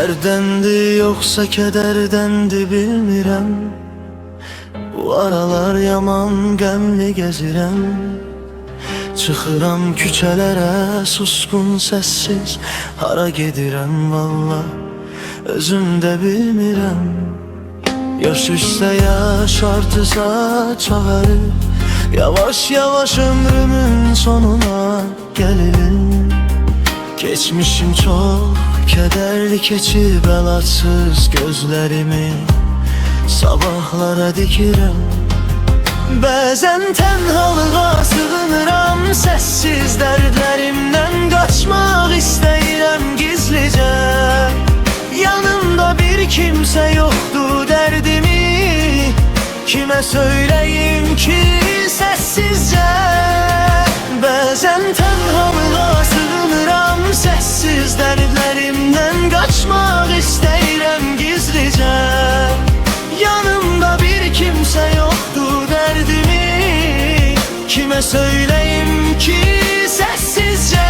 Derddendi yoksa kederdendi bilmirəm. Bu aralar yaman qəmli gəzirəm. Çıxıram küçələrə suskun səssiz, hara gedirəm valla özüm də bilmirəm. Yaş üstə yaş artısa çağırır, yavaş yavaş ömrümün sonuna gəlirim. Geçmişim çok kederli keçib əlacsız gözlərimi sabahlara dikirəm. Bəzən tənhalığa sığınıram, səssiz dərdlərimdən qaçmaq istəyirəm gizlicə. Yanımda bir kimsə yoxdur, dərdimi kimə söyləyim ki səssizcə. Bəzən tənhalığa sığınıram, səssiz dərdlərimdən qaçmaq istəyirəm gizlicə. Yanımda bir kimsə yoxdur, dərdimi kimə söyləyim ki səssizcə.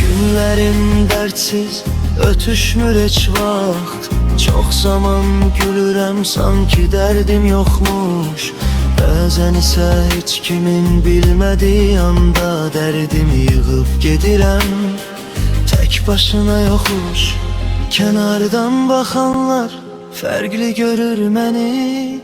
Günlərim dərdsiz ötüşmür heç vaxt, çox zaman gülürəm sanki dərdim yoxmuş. Bəzən isə heç kimin bilmədiyi anda dərdimi yığıb gedirəm. Tək başına yoxmuş, kənardan baxanlar fərqli görür məni.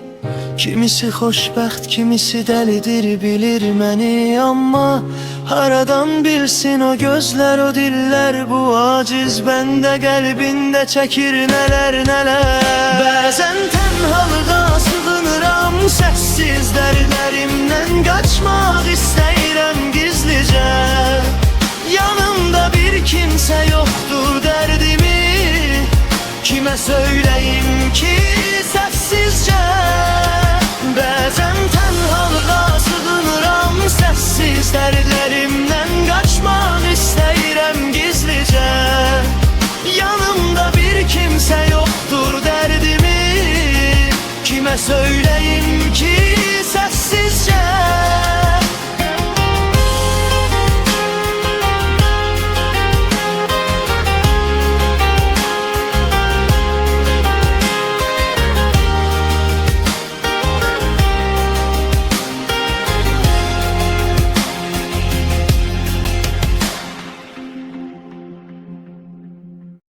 Kimisi xoşbəxt, kimisi dəlidir, bilir məni. Amma haradan bilsin o gözlər, o dillər, bu aciz bəndə qəlbində çəkir nələr nələr. Bəzən tənhalığa sığınıram, səssiz dərdlərimdən qaçmaq istəyirəm gizlicə. Yanımda bir kimsə yoxdur, dərdimi kimə söyləyim ki səssizcə. Bəzən tənhalığa sığınıram, səssiz dərdlərimdən qaçmaq istəyirəm gizlicə. Yanımda bir kimsə yoxdur, dərdimi kimə söyləyim